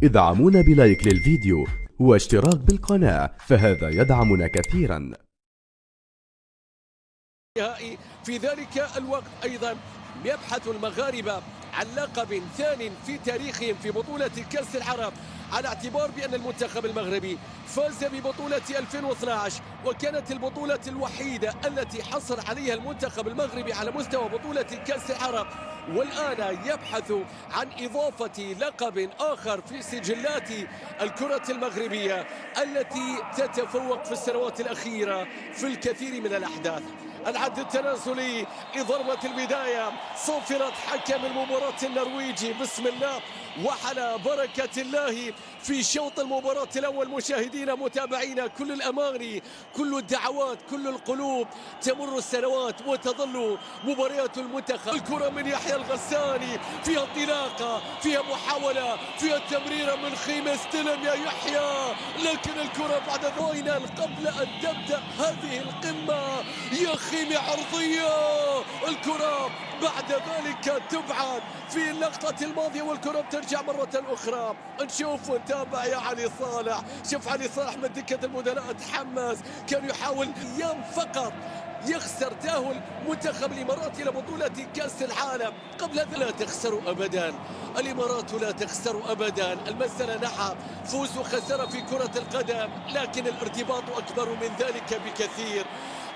ادعمونا بلايك للفيديو واشتراك بالقناة، فهذا يدعمنا كثيرا. في ذلك الوقت أيضا يبحث المغاربة عن لقب ثان في تاريخهم في بطولة كأس العرب، على اعتبار بأن المنتخب المغربي فاز ببطولة 2012 وكانت البطولة الوحيدة التي حصل عليها المنتخب المغربي على مستوى بطولة كأس العرب، والآن يبحث عن إضافة لقب آخر في سجلات الكرة المغربية التي تتفوق في السنوات الأخيرة في الكثير من الأحداث. العد التنازلي لضربة البداية، صفرت حكم المباراة النرويجي بسم الله وعلى بركة الله في شوط المباراة الأول. مشاهدينا متابعينا، كل الأماني، كل الدعوات، كل القلوب، تمر السنوات وتظل مباريات المنتخب. الكرة من يحيى الغساني، فيها انطلاقة، فيها محاولة، فيها تمريرة من خيمة، استلم يا يحيى، لكن الكرة بعد فاينل قبل أن تبدأ هذه القمة يا خيمة عرضية، الكرة بعد ذلك تبعد في اللقطة الماضية والكرة بترجع مرة أخرى. نشوف ونتابع يا علي صالح، شوف علي صالح من دكة البدلاء تحمس، كان يحاول أيام فقط يخسر تأهل منتخب الإمارات إلى بطولة كأس العالم. قبل هذا لا تخسر أبدا، الإمارات لا تخسر أبدا. المسألة نعم فوز وخسارة في كرة القدم، لكن الارتباط أكبر من ذلك بكثير،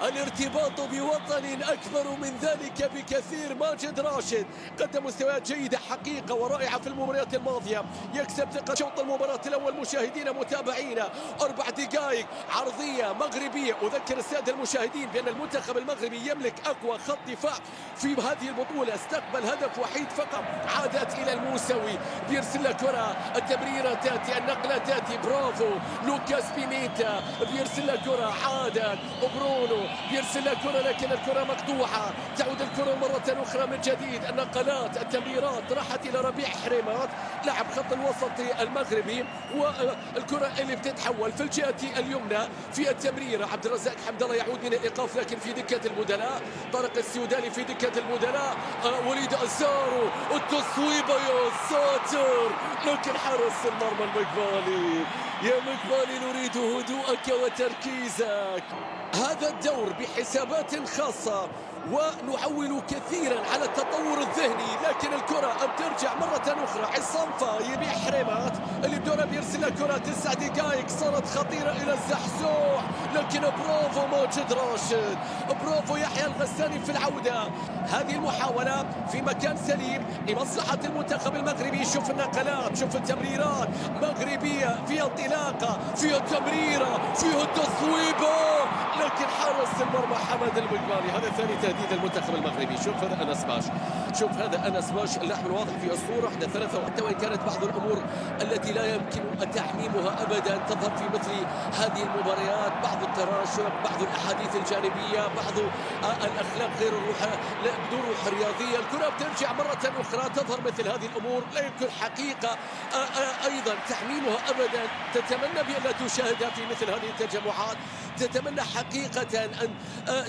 الارتباط بوطن أكبر من ذلك بكثير. ماجد راشد قدم مستويات جيدة حقيقة ورائعة في المباريات الماضية، يكسب ثقة شوط المباراة الأول. مشاهدينا متابعينا، 4 دقائق عرضية مغربية. أذكر السادة المشاهدين بأن المنتخب المغربي يملك أقوى خط دفاع في هذه البطولة، استقبل هدف وحيد فقط، عادت إلى الموسوي، بيرسل له كرة، التمريرة تأتي، النقلة تأتي، برافو لوكاس بيمينتا، بيرسل له كرة، عادت برونو بيرسل له كرة لكن الكرة مقطوعة، تعود الكرة مرة أخرى من جديد، النقلات، التمريرات راحت إلى ربيع حريمات لاعب خط الوسط المغربي، والكرة اللي بتتحول في الجهة اليمنى في التمريرة. عبد الرزاق حمد الله يعود من الإيقاف لكن في دكة البدلاء، طارق السوداني في دكة البدلاء، وليد أزارو، التصويبة يا ساتر، لكن حارس المرمى المقبالي، يا مقبالي نريد هدوءك وتركيزك. هذا الدور بحسابات خاصة ونعول كثيرا على التطور الذهني، لكن الكرة بترجع مرة أخرى. عصام فاي بحريمات اللي بدورة بيرسل كرة، 9 دقائق صارت خطيرة إلى الزحزوح، لكن برافو ماجد راشد، برافو يحيى الغساني في العودة. هذه المحاولة في مكان سليم لمصلحة المنتخب المغربي. شوف النقلات، شوف التمريرات، مغربية فيها انطلاقة، فيها تمريرة، فيها تصويبة، لكن حارس المرمى حمد المقبالي. هذا ثاني تهديد المنتخب المغربي. شوف هذا أنس باش، شوف هذا أنس باش، اللحم الواضح في الصورة. احنا 3 حتى وإن كانت بعض الأمور التي لا يمكن تعميمها أبدا تظهر في مثل هذه المباريات، بعض التراشق، بعض الأحاديث الجانبية، بعض الأخلاق غير بدون روح رياضية. الكرة بترجع مرة أخرى، تظهر مثل هذه الأمور لا يمكن حقيقة أيضا تعميمها أبدا. تتمنى بأن لا تشاهدها في مثل هذه التجمعات، تتمنى حقيقة أن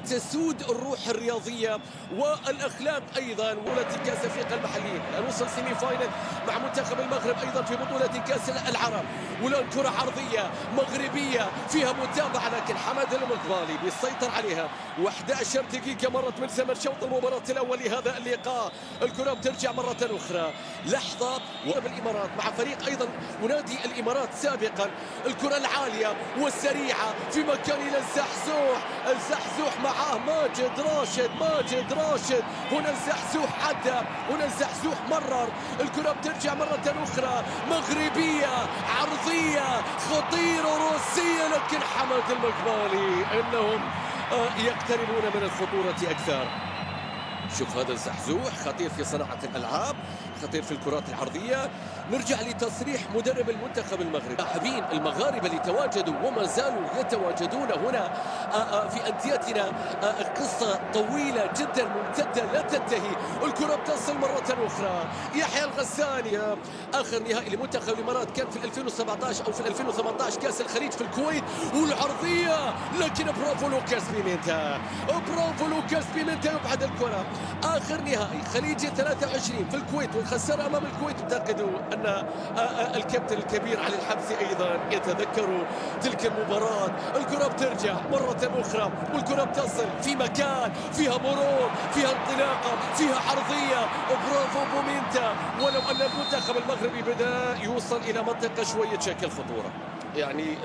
تسود الروح الرياضية والأخلاق أيضا. بطولة كأس أفريقيا المحلية، نوصل سيمي فاينل مع منتخب المغرب أيضا في بطولة كأس العرب، والآن كرة عرضية مغربية فيها متابعة، لكن حمد المقبالي بيسيطر عليها. 11 دقيقة مرت من زمن شوط المباراة الأول لهذا اللقاء. الكرة بترجع مرة أخرى، لحظة بالإمارات مع فريق أيضا ونادي الإمارات سابقا. الكرة العالية والسريعة في مكان إلى الزحزوح، الزحزوح معاه ماجد راشد، ماجد راشد، هنا الزحزوح عدى، هنا الزحزوح مرر. الكرة بترجع مرة أخرى، مغربية عرضية خطيرة روسية، لكن حمد المقبالي إنهم يقتربون من الخطورة أكثر. شوف هذا الزحزوح خطير في صناعة الألعاب، خطير في الكرات العرضية. نرجع لتصريح مدرب المنتخب المغربي، لاعبين المغاربة اللي تواجدوا وما زالوا يتواجدون هنا في أنديتنا قصة طويلة جدا ممتدة لا تنتهي. الكرة بتصل مرة أخرى، يحيى الغساني، آخر نهائي لمنتخب الإمارات كان في 2017 أو في 2018 كأس الخليج في الكويت، والعرضية، لكن برافو لوكاس بيمينتا، برافو لوكاس بيمينتا، يبعد الكرة آخر نهائي خليجي 23 في الكويت والخسارة أمام الكويت. اعتقدوا أن الكابتن الكبير علي الحمسي أيضا يتذكر تلك المباراة. الكرة بترجع مرة أخرى والكرة بتصل في مكان فيها مرور، فيها انطلاقة، فيها عرضية. برافو بومينتا. ولو أن المنتخب المغربي بدأ يوصل إلى منطقة شوية شكل خطورة، يعني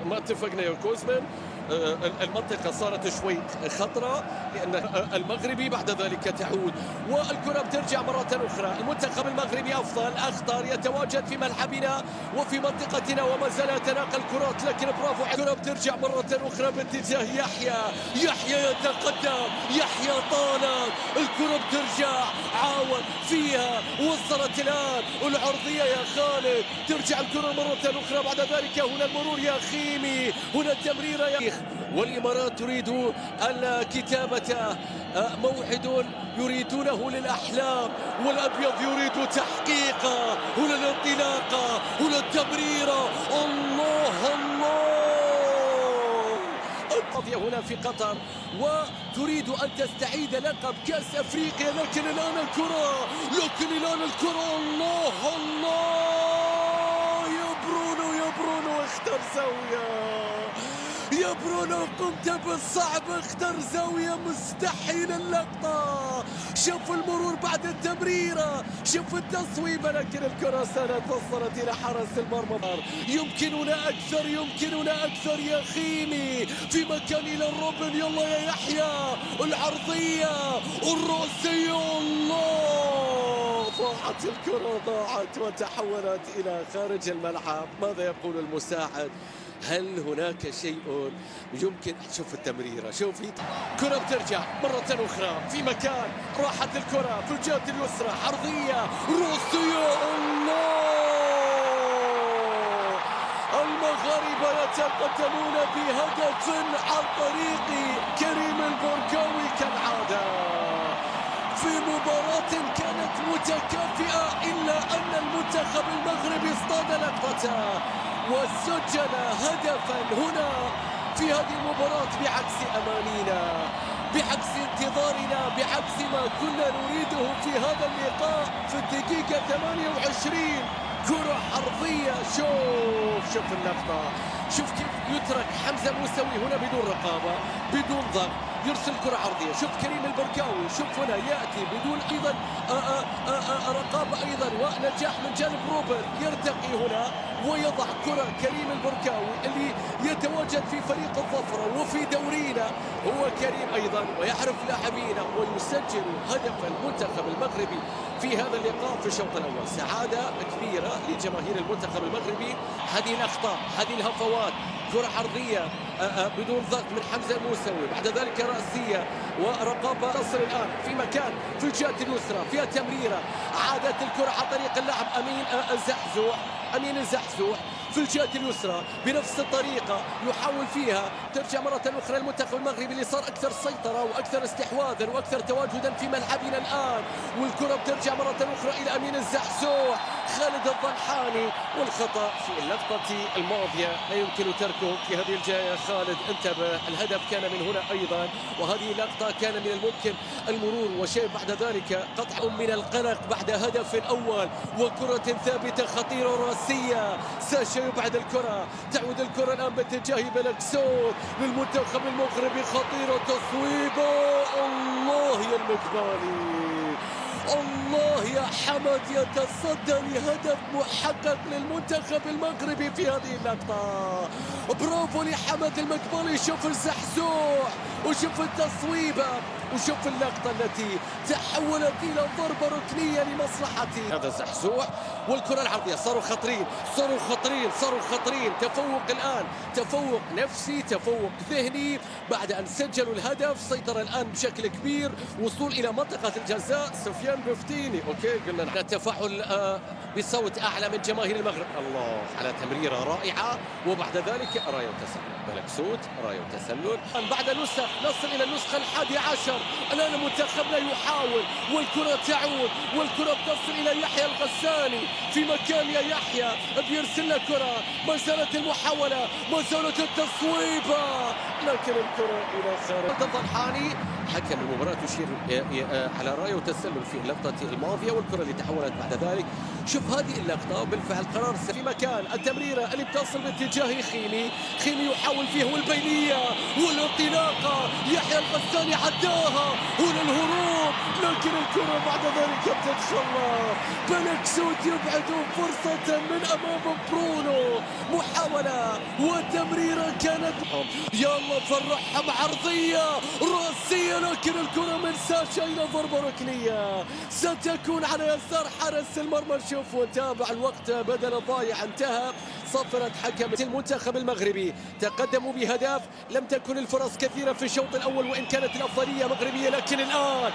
ما اتفقنا يا كوزمان، المنطقة صارت شوي خطرة لأن المغربي بعد ذلك تعود والكرة بترجع مرة أخرى. المنتخب المغربي أفضل، أخطر، يتواجد في ملعبنا وفي منطقتنا وما زال يتناقل الكرات، لكن برافو. الكرة بترجع مرة أخرى باتجاه يحيى يتقدم، يحيى طالب، الكرة بترجع، عاون فيها، وصلت الآن العرضية يا خالد، ترجع الكرة مرة أخرى بعد ذلك. هنا المرور يا خيمي، هنا التمريرة يا والإمارات تريد الكتابة، موعد يريدونه للأحلام والأبيض يريد تحقيقه. هنا الانطلاقة، هنا التمريرة، الله الله. القضية هنا في قطر وتريد أن تستعيد لقب كأس أفريقيا، لكن الآن الكرة، الله الله. يا برونو اختر زاوية، يا برونو قمت بالصعب، اختر زاوية، مستحيل اللقطة. شوف المرور بعد التمريرة، شوف التصويبة، لكن الكرة وصلت إلى حارس المرمى. يمكننا أكثر يا خيمي، في مكان إلى الروبن، يلا يا يحيى، العرضية، الرأسية، الله. ضاعت وتحولت إلى خارج الملعب. ماذا يقول المساعد؟ هل هناك شيء يمكن؟ شوف التمريرة، شوفي كرة بترجع مرة أخرى في مكان، راحت الكرة في الجهة اليسرى، عرضية، روسيا، الله. المغاربة يتقدمون بهدف عن طريق كريم البركاوي كالعادة في مباراة كانت متكافئة، إلا أن المنتخب المغربي اصطاد لقطته وسجل هدفا هنا في هذه المباراة، بعكس أمانينا، بعكس انتظارنا، بعكس ما كنا نريده في هذا اللقاء. في الدقيقة 28 كرة عرضية، شوف اللقطة، شوف كيف يترك حمزة موسوي هنا بدون رقابة، بدون ضغط، يرسل كرة عرضية. شوف كريم البركاوي، شوف هنا يأتي بدون أيضا رقابة أيضا ونجاح من جانب روبن، يرتقي هنا ويضع كرة. كريم البركاوي اللي يتواجد في فريق الظفرة وفي دورينا، هو كريم أيضا ويعرف لاعبينا ويسجل هدف المنتخب المغربي في هذا اللقاء في الشوط الأول. سعادة كبيرة لجماهير المنتخب المغربي. هذه الأخطاء، هذه الهفوات، كرة عرضية بدون ضغط من حمزة الموسوي، بعد ذلك رأسية ورقابة. تصل الآن في مكان في الجهة اليسرى، فيها تمريرة، عادت الكرة عن طريق اللاعب أمين الزحزوح في الجهة اليسرى بنفس الطريقة، يحاول فيها، ترجع مرة أخرى المنتخب المغربي اللي صار أكثر سيطرة وأكثر استحواذا وأكثر تواجدا في ملعبنا الآن. والكرة بترجع مرة أخرى إلى أمين الزحزوح، خالد الضنحاني، والخطأ في اللقطة الماضية لا يمكن تركه في هذه الجهة يا خالد، انتبه. الهدف كان من هنا أيضا، وهذه اللقطة كان من الممكن المرور وشيء بعد ذلك قطع من القلق بعد هدف أول وكرة ثابتة خطيرة راسية. ساشا يبعد الكرة، تعود الكرة الآن باتجاه بلكسوت للمنتخب المغربي، خطيرة، تصويبة، الله يا المقبالي، الله يا حمد، يتصدى لهدف محقق للمنتخب المغربي في هذه اللقطة. برافو لحمد المقبالي، شوف الزحزوح وشوف التصويبة وشوف اللقطة التي تحولت إلى ضربة ركنية لمصلحتي. هذا الزحزوح والكرة العرضية، صاروا خطرين. تفوق الآن، تفوق نفسي، تفوق ذهني بعد أن سجلوا الهدف. سيطر الآن بشكل كبير، وصول إلى منطقة الجزاء. سفيان بفتيني، أوكي، قلنا التفاعل بصوت أعلى من جماهير المغرب. الله على تمريرة رائعة، وبعد ذلك راية وتسلل بلكسوت، راية وتسلل. بعد نسخ نصل إلى النسخة 11. الآن منتخبنا يحاول والكرة تعود، والكرة بتصل إلى يحيى الغساني في مكان يا يحيى، بيرسل له كرة، ما زالت المحاولة، ما زالت التصويبة، لكن الكرة إلى خارج. الضنحاني حكم المباراة يشير على رأيه تسلل في اللقطة الماضية، والكرة اللي تحولت بعد ذلك. شوف هذه اللقطة بالفعل قرار في مكان التمريرة اللي بتصل باتجاه خيمي يحاول فيه والبينية والانطلاقة، يحيى الغساني عداها هنا الهروب، لكن الكرة بعد ذلك تتخلى. بلكسوت يبعدون فرصة من أمام برونو، محاولة وتمريرة كانت يلا فرحهم، عرضية راسية، لكن الكرة من ساشا إلى ضربة ركنية ستكون على يسار حارس المرمى. شوف وتابع الوقت بدل الضايع، انتهى. صفرت حكم المنتخب المغربي، تقدموا بهدف. لم تكن الفرص كثيرة في الشوط الأول وإن كانت الأفضلية مغربية، لكن الآن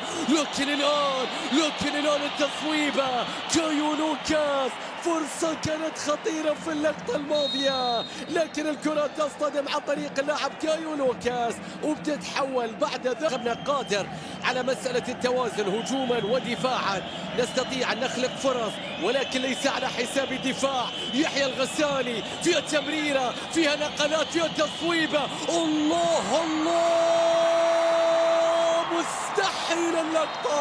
التصويبة كايو لوكاس، فرصة كانت خطيرة في اللقطة الماضية، لكن الكرة تصطدم عن طريق اللاعب كايو لوكاس وبتتحول بعد ذلك. قادر على مسألة التوازن هجوما ودفاعا، نستطيع أن نخلق فرص ولكن ليس على حساب الدفاع. يحيى الغساني فيها تمريرة، فيها نقلات، فيها تصويبة، الله مستحيل اللقطة،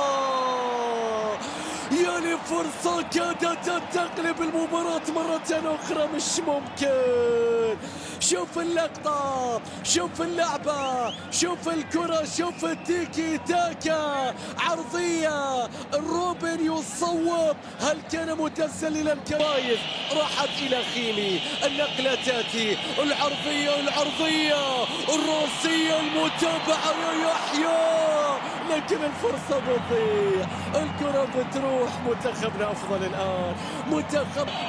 يعني فرصة كادت أن تقلب المباراة مرة أخرى، مش ممكن. شوف اللقطة، شوف اللعبة، شوف الكرة، شوف التيكي تاكا، عرضية روبن يصوب، هل كان متسللا؟ كويس، راحت إلى خيمي، النقلة تأتي، العرضية الراسية، المتابعة يا يحيى، لكن الفرصة بتضيع، الكرة بتروح. منتخبنا أفضل الآن،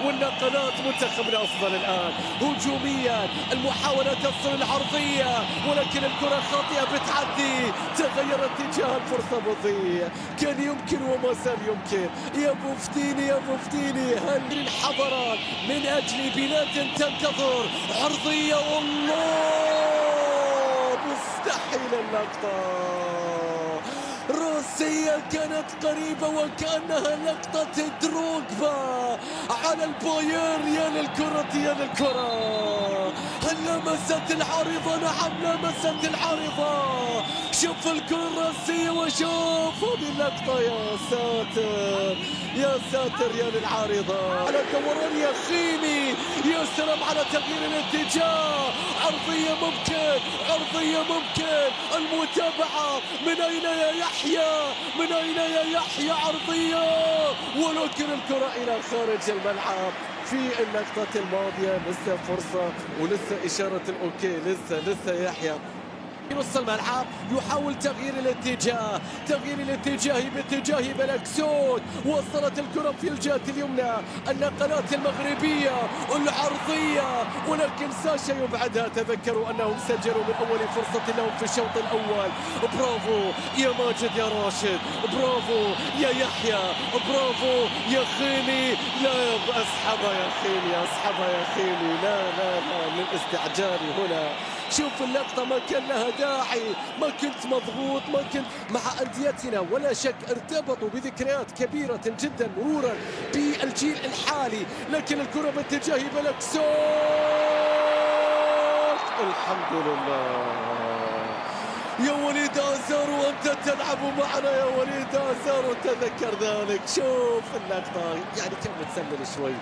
والنقلات منتخبنا أفضل الآن هجوميا. المحاولة تصل العرضية ولكن الكرة خاطئة بتعدي، تغير اتجاه الفرصة بتضيع. كان يمكن وما زال يمكن. يا مفتيني هل انحضرت من أجل بلاد تنتظر عرضية، والله مستحيل اللقطة، راسية كانت قريبة وكأنها لقطة دروغبا على الباير. يا للكرة، هل لمست العارضة؟ نعم لمست العارضة. شوف الكرة الراسية وشوف هذه اللقطة، يا ساتر يا للعارضة، على الدوران يا خيمي، يا سلام على تغيير الاتجاه، عرضية ممكن، المتابعة من أين يا يحيى، عرضية، ولكن الكرة إلى خارج الملعب. في اللقطة الماضية لسه فرصة ولسه إشارة الأوكي، لسه يحيى في نص الملعب يحاول تغيير الاتجاه باتجاه بلكسوت، وصلت الكرة في الجهة اليمنى، النقلات المغربية، العرضية، ولكن ساشا يبعدها. تذكروا أنهم سجلوا من أول فرصة لهم في الشوط الأول. برافو يا ماجد يا راشد، برافو يا يحيى، برافو يا خيمي، لا أسحبها يا خيمي، لا للاستعجال هنا. شوف اللقطة ما كان لها داعي، ما كنت مضغوط، ما كنت مع أنديتنا ولا شك ارتبطوا بذكريات كبيرة جدا مرورا بالجيل الحالي، لكن الكرة باتجاه بلكسوت، الحمد لله. يا وليد أزارو أنت تلعب معنا يا وليد أزارو، تذكر ذلك. شوف اللقطة، يعني كان متسلل شوي،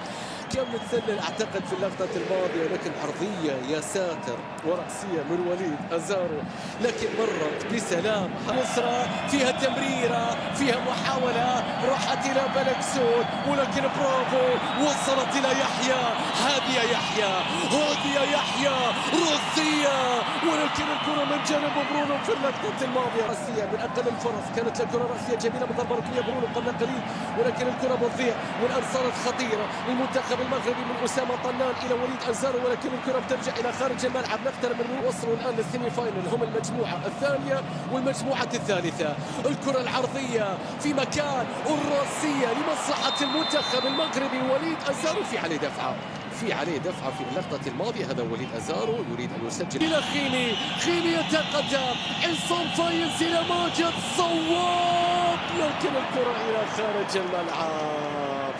اعتقد في اللقطة الماضية، لكن عرضية يا ساتر ورأسية من وليد أزارو، لكن مرت بسلام. يسرى فيها تمريرة، فيها محاولة، راحت إلى بلكسوت، ولكن برافو وصلت إلى يحيى. هذه يا يحيى راسية، ولكن الكرة من جانب برونو في اللقطة الماضية. راسية من أقل الفرص، كانت الكرة راسية جميلة بضربة ركنية برونو قبل قليل، ولكن الكرة بتضيع، والآن صارت خطيرة للمنتخب المغربي من أسامة طنان إلى وليد أزارو، ولكن الكرة بترجع إلى خارج الملعب. نقترب من وصلوا الآن للسيمي فاينل، هم المجموعة الثانية والمجموعة الثالثة. الكرة العرضية في مكان، الراسية لمصلحة المنتخب المغربي. وليد أزارو في عليه دفعة في اللقطة الماضية. هذا وليد أزارو يريد أن يسجل إلى خيمي يتقدم، عصام فايز إلى ماجد صواب، لكن الكرة إلى خارج الملعب.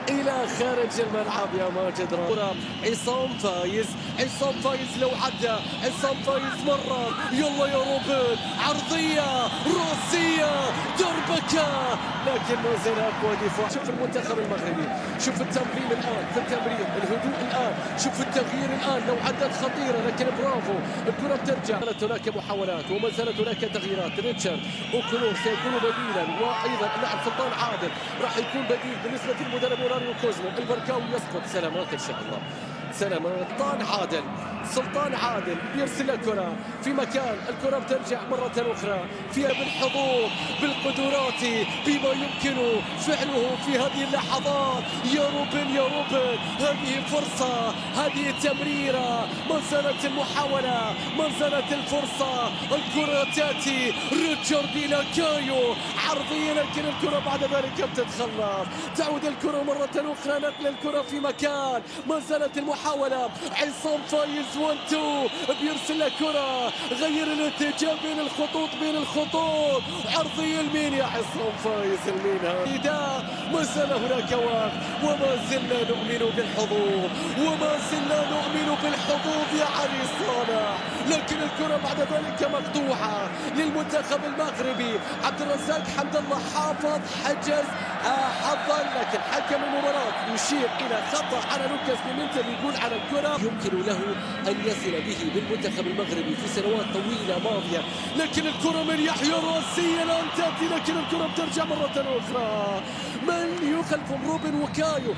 إلى خارج الملعب يا ماجد. كرة عصام فايز، عصام فايز لو عدى، عصام فايز مرة، يلا يا روبن، عرضية راسية دربكة، لكن ما زال أقوى دفاع. شوف المنتخب المغربي، شوف التنظيم الآن في التمرير، الهدوء الآن، شوف التغيير الآن لو عدت خطيرة، لكن برافو الكرة بترجع. زالت هناك محاولات وما زالت هناك تغييرات. ريتشارد أوكولو سيكون بديلا، وأيضا اللاعب سلطان عادل راح يكون بديل بالنسبة للمدرب موراريو كوزمان. البركاوي يسقط، سلامات إن شاء الله، سلامات. سلطان عادل بيرسل الكرة في مكان، الكرة بترجع مرة أخرى فيها بالحضور بالقدرات بما يمكن فعله في هذه اللحظات. يا روبن هذه فرصة، هذه التمريرة، ما زالت المحاولة، ما زالت الفرصة. الكرة تأتي ريتشارد إلى كايو، عرضية لكن الكرة بعد ذلك بتتخلص. تعود الكرة مرة أخرى، نقل الكرة في مكان، ما زالت المحاولة. عصام فايز 1-2 بيرسل الكرة، غير الاتجاه بين الخطوط، عرضية لمين يا عصام فايز؟ المين هذا؟ ما زال هناك وقت، وما زلنا نؤمن بالحظوظ يا علي صالح، لكن الكرة بعد ذلك مقطوعة للمنتخب المغربي. عبد الرزاق حمد الله حافظ حجز حظا، لكن حكم المباراة يشير إلى خطأ على لوكاس بيمينتا، يقول على الكرة يمكن له أن يصل به بالمنتخب المغربي في سنوات طويلة ماضية، لكن الكرة من يحيى راسية لن تأتي، لكن الكرة بترجع مرة أخرى. من يخلفهم؟ روبن وكايو.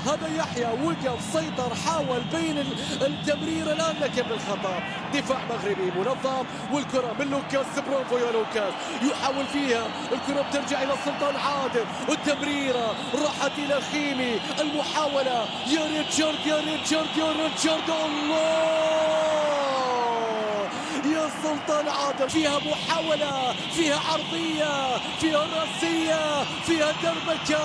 هذا يحيى وقف، سيطر، حاول بين التمرير الآن لكن بالخطأ. دفاع مغربي منظم، والكرة من لوكاس، برافو يا لوكاس، يحاول فيها، الكرة بترجع إلى سلطان عادل، التمريرة راحت إلى خيمي، المحاولة يا ريتشارد الله يا سلطان عادل، فيها محاولة، فيها عرضية، فيها راسية، فيها دربكة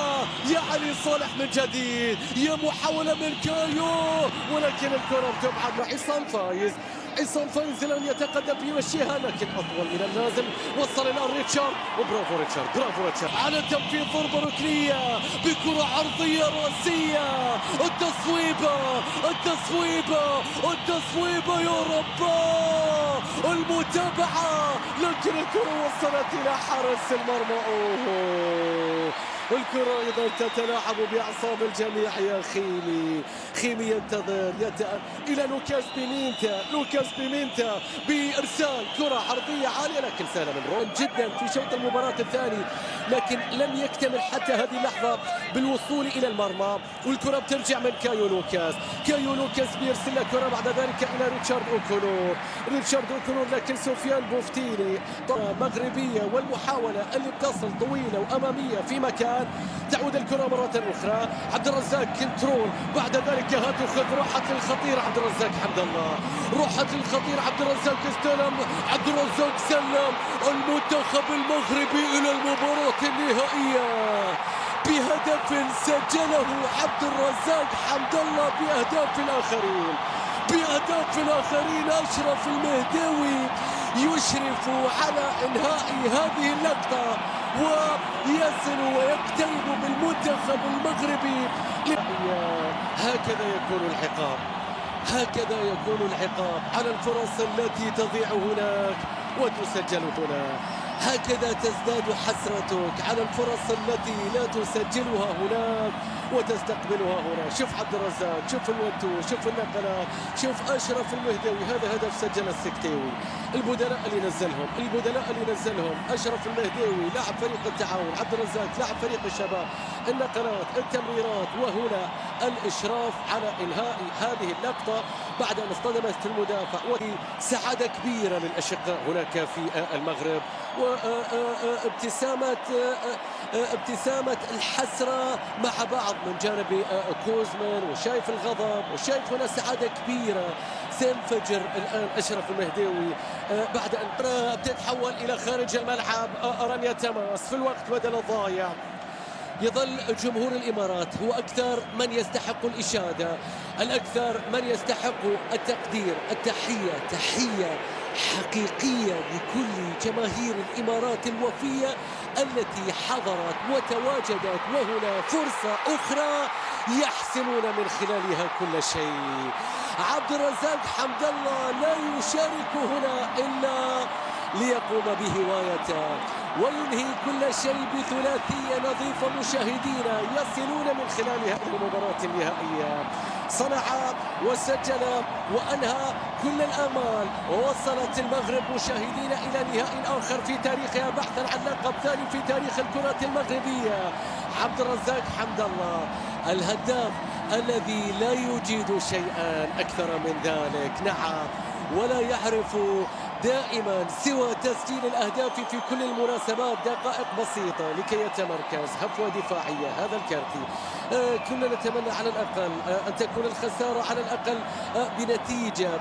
يا علي صالح من جديد، يا محاولة من كايو، ولكن الكرة بتبعد مع عصام فايز الآن يتقدم بيمشيها، لكن أطول من اللازم. وصل الآن ريتشارد، وبرافو ريتشارد على تنفيذ ضربة ركنية بكرة عرضية راسية. التصويبة يا رب، المتابعة، لكن الكرة وصلت إلى حارس المرمى. الكرة أيضا تتلاعب بأعصاب الجميع يا خيمي ينتظر إلى لوكاس بيمينتا بإرسال كرة عرضية عالية، لكن سهل من روم جدا في شوط المباراة الثاني، لكن لم يكتمل حتى هذه اللحظة بالوصول إلى المرمى. والكرة بترجع من كايو لوكاس بيرسل الكرة بعد ذلك إلى ريتشارد أوكولور، لكن سفيان بوفتيني مغربية، والمحاولة اللي بتصل طويلة وأمامية في مكان. تعود الكرة مرة أخرى، عبد الرزاق كنترول، بعد ذلك هات وخذ، راحت للخطير عبد الرزاق حمد الله، عبد الرزاق استلم، عبد الرزاق سلم المنتخب المغربي إلى المباراة النهائية بهدف سجله عبد الرزاق حمد الله بأهداف الآخرين. أشرف المهداوي يشرف على إنهاء هذه اللقطة ويصل ويقترب بالمنتخب المغربي. هكذا يكون العقاب على الفرص التي تضيع هناك وتسجل هنا، هكذا تزداد حسرتك على الفرص التي لا تسجلها هناك وتستقبلها هنا. شوف عبد الرزاق، شوف الوتو، شوف النقلات، شوف أشرف المهداوي، هذا هدف سجل السكتيوي. البدلاء اللي نزلهم أشرف المهداوي لاعب فريق التعاون، عبد الرزاق لاعب فريق الشباب، النقلات، التمريرات، وهنا الإشراف على إنهاء هذه اللقطة بعد أن اصطدمت في المدافع. وسعادة كبيرة للأشقاء هناك في المغرب، وابتسامة الحسرة مع بعض من جانب كوزمان، وشايف الغضب، وشايف هنا سعادة كبيرة سينفجر الآن أشرف المهداوي بعد أن تتحول إلى خارج الملعب. رمية تماس في الوقت بدل الضايع. يظل جمهور الإمارات هو أكثر من يستحق الإشادة، الأكثر من يستحق التقدير، تحية حقيقية لكل جماهير الإمارات الوفية التي حضرت وتواجدت، وهنا فرصة أخرى يحسمون من خلالها كل شيء. عبد الرزاق حمد الله لا يشارك هنا إلا ليقوم بهوايته وينهي كل شيء بثلاثية نظيفة. مشاهدينا يصلون من خلالها إلى المباراة النهائية. صنع وسجل وأنهى كل الآمال، ووصلت المغرب مشاهدينا إلى نهائي آخر في تاريخها بحثا عن لقب ثاني في تاريخ الكرة المغربية. عبد الرزاق حمد الله الهداف الذي لا يجيد شيئا أكثر من ذلك، نعم، ولا يعرف دائما سوى تسجيل الأهداف في كل المناسبات. دقائق بسيطة لكي يتمركز، هفوة دفاعية، هذا الكارتي. كنا نتمنى على الأقل أن تكون الخسارة على الأقل بنتيجة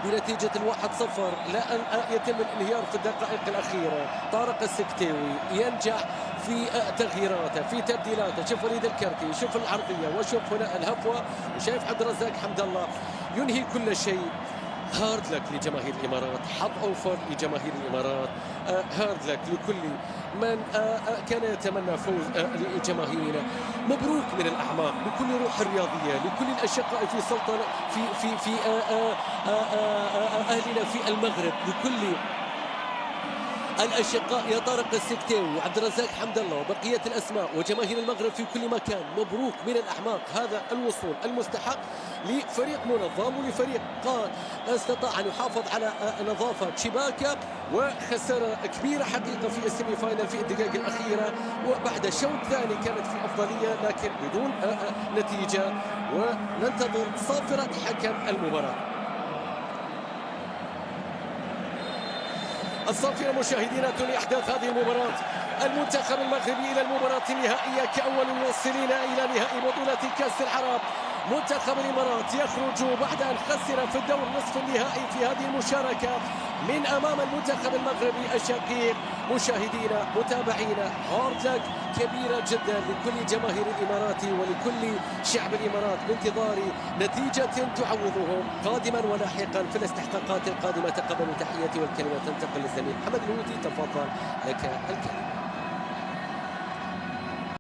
1-0، لا أن يتم الانهيار في الدقائق الأخيرة. طارق السكتيوي ينجح في تغييراته، في تبديلاته. شوف وليد الكارتي، شوف العرضية، وشوف هنا الهفوة، وشايف عبد الرزاق حمد الله ينهي كل شيء. هارد لك لجماهير الإمارات، حظ أوفر لجماهير الإمارات، هارد لك لكل من كان يتمنى فوز لجماهيرنا. مبروك من الأعماق لكل روح الرياضية، لكل الأشقاء في سلطنة في أهلنا في المغرب، لكل الأشقاء يا طارق السكتيوي وعبد الرزاق حمد الله وبقية الأسماء وجماهير المغرب في كل مكان. مبروك من الأعماق هذا الوصول المستحق لفريق منظم ولفريق استطاع أن يحافظ على نظافة شباكه، وخسارة كبيرة حقيقة في السيمي فاينل في الدقائق الأخيرة، وبعد شوط ثاني كانت في أفضلية لكن بدون نتيجة، وننتظر صافرة حكم المباراة. الصافرة مشاهدينا تولي أحداث هذه المباراة. المنتخب المغربي إلى المباراة النهائية كأول الموصلين إلى نهائي بطولة كأس العرب. منتخب الإمارات يخرج بعد أن خسر في الدور نصف النهائي في هذه المشاركة من أمام المنتخب المغربي الشقيق. مشاهدينا متابعينا، هارد لك كبيرة جدا لكل جماهير الإمارات ولكل شعب الإمارات بانتظار نتيجة تعوضهم قادما ولاحقا في الاستحقاقات القادمة. تقبلوا تحياتي والكلمة تنتقل للزميل محمد الهودي. تفضل لك الكلمة.